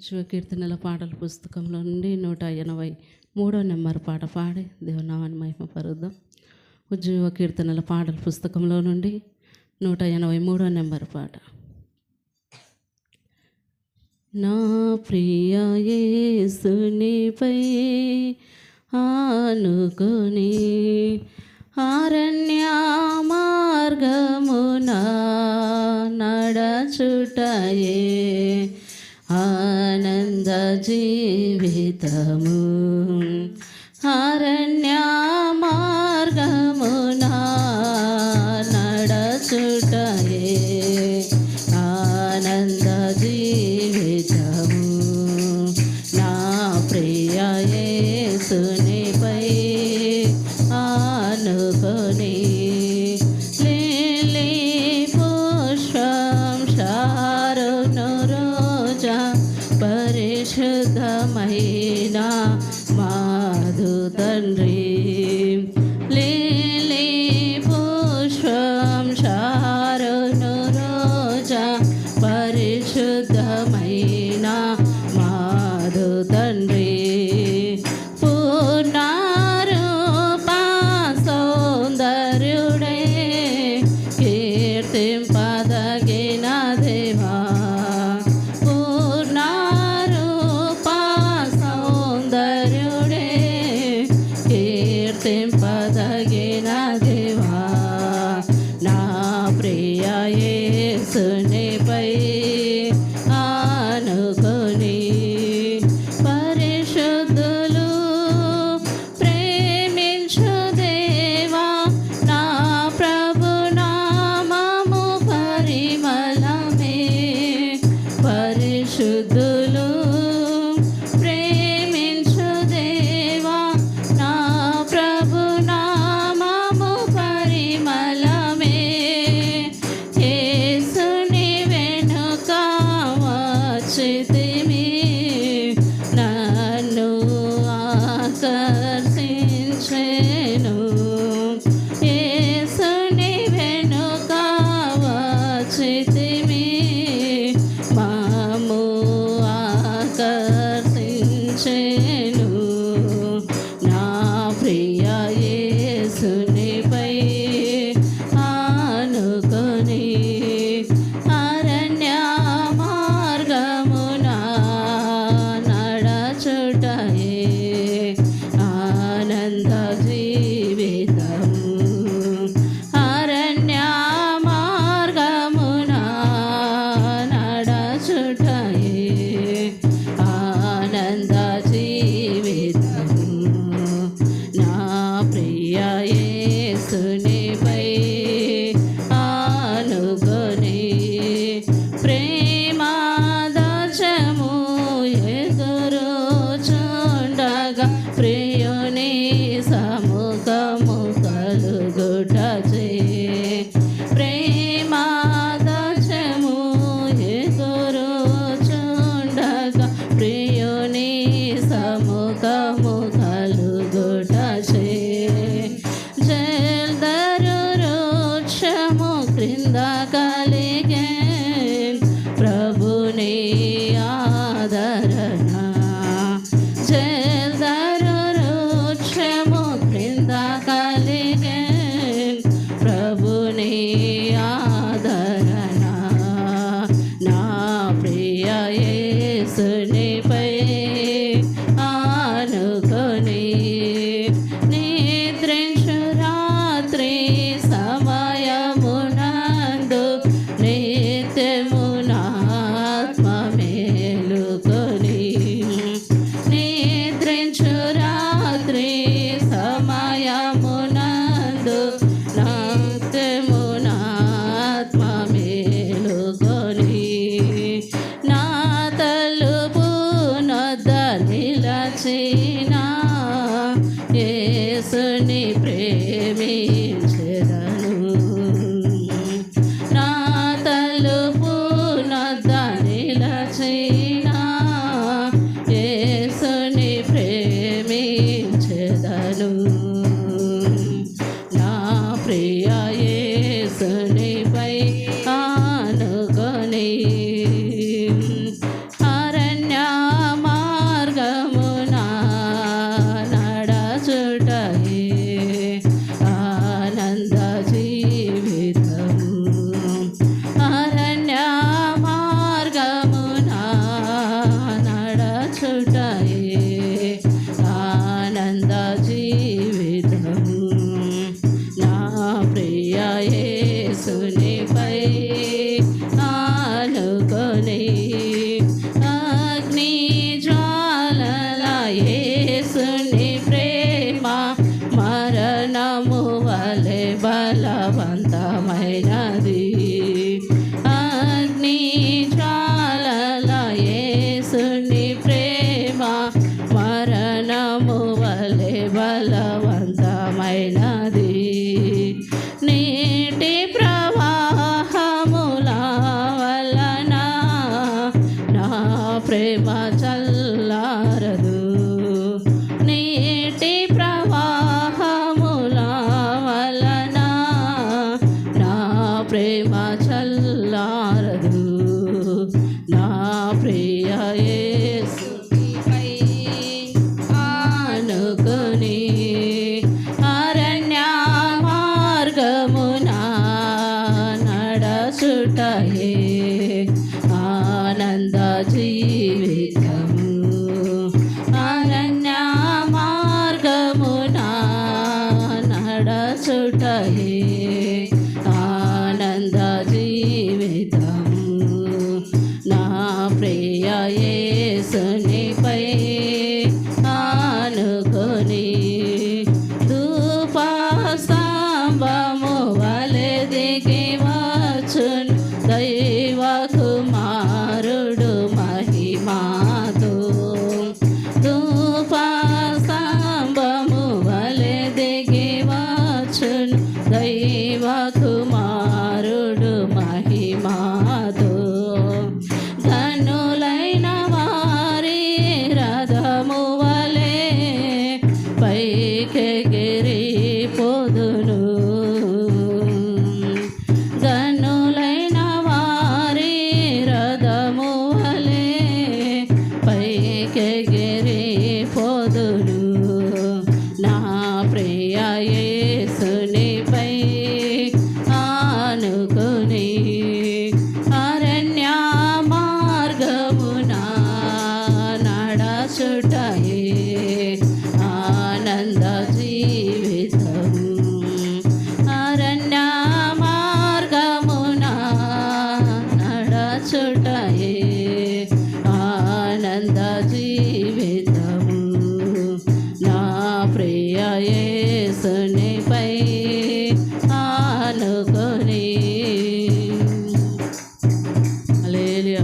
శివకీర్తనల పాటల పుస్తకంలో నుండి 183వ నెంబర్ పాట పాడి దేవునామాన్ని మహిమపరుద్దాం. ఉజ్జీవ కీర్తనల పాటల పుస్తకంలో నుండి 183వ నెంబర్ పాట. నా ప్రియ యేసునిపై ఆనుకొని అరణ్య మార్గమున నడచుటయే ఆనంద జీవితము. అరణ్య మార్గమున నడచుటయే ఆనంద జీవితము. నా ప్రియ యేసునిపై ఆనుకొని లిల్లీ పుష్పం శారోను రోజా పరిశుద్ధమైన మాధు తండ్రి. లిల్లీ పుష్పం శారోను రోజా పరిశుద్ధమైన మాధు తండ్రి. పూర్ణరూప సౌందర్యుడే కీర్తింపదగిన దేవా. పూర్ణరూప సౌందర్యుడే కీర్తింపదగిన దేవా. నా ప్రియ యేసునిపై ఆనుకొని పరిశుద్ధులు ప్రేమించు దేవా. నా ప్రభు నామము పరిమళమే. పరిశుద్ధులు ప్రేమించు దేవా. నా ప్రభు నామము పరిమళమే. యేసుని వెనుక వచ్చితిమి నన్ను ఆకర్షించెను. యేసుని వెనుక వచ్చితిమి మాము ఆకర్షించెను. నా ప్రియ యేసునిపై ఆనుకొని అరణ్య మార్గమున నడచుటయే ఆనంద జీవితము. అరణ్య మార్గమున నడచుటయే ఆనంద జీవితము. నా ప్రియ యేసునిపై ఆనుకొని ప్రేమాదర్శము ఎదురుచుండగా ప్రియుని సముఖము కలుగుటచే. ప్రేమాదర్శము ఎదురుచుండగా ప్రియుని సముఖము కలుగుటచే. జల్దరు వృక్షము క్రింద కలిగే ప్రభుని ఆదరణ. జల్దరు వృక్షము క్రింద కలిగే ప్రభుని ఆదరణ. నా ప్రియ యేసునిపై ఆనుకొని నిద్రించు రాత్రి సమయమునందు నిత్యము నా ఆత్మ మేలుకొని. నిద్రించు రాత్రి సమయమునందు నిత్యము నా ఆత్మ మేలుకొని. నా ప్రేమ చల్లారదు నీటి ప్రవాహముల వలన నా ప్రేమ చల్లారదు నా ప్రియ యేసునిపై ఆనుకుని అరణ్య మార్గమున నడచుటయే ఆనంద జీవితము అరణ్య మార్గమున నడచుటయే ఆనంద జీవితము నా ప్రియ యేసునిపై ఆనుకుని ధూపస్తంభము వలె దిగి వచ్చును దైవ కుమారుడు మహిమాతో ధూపస్తంభము వలె దిగి వచ్చును దైవ కుమారుడు మహిమాతో ధనులైన వారి రథము వలె పైకెగిరి పోదును ధనులైన వారి రథము వలె పైకెగిరి పోదును నా ప్రియ యేసునిపై ఆనుకుని అరణ్య మార్గమున నడచుటయే ఆనంద జీవితము అరణ్య మార్గమున నడచుటయే ఆనంద జీవితము నా ప్రియ యేసునిపై ఆనుకుని హల్లెలూయా.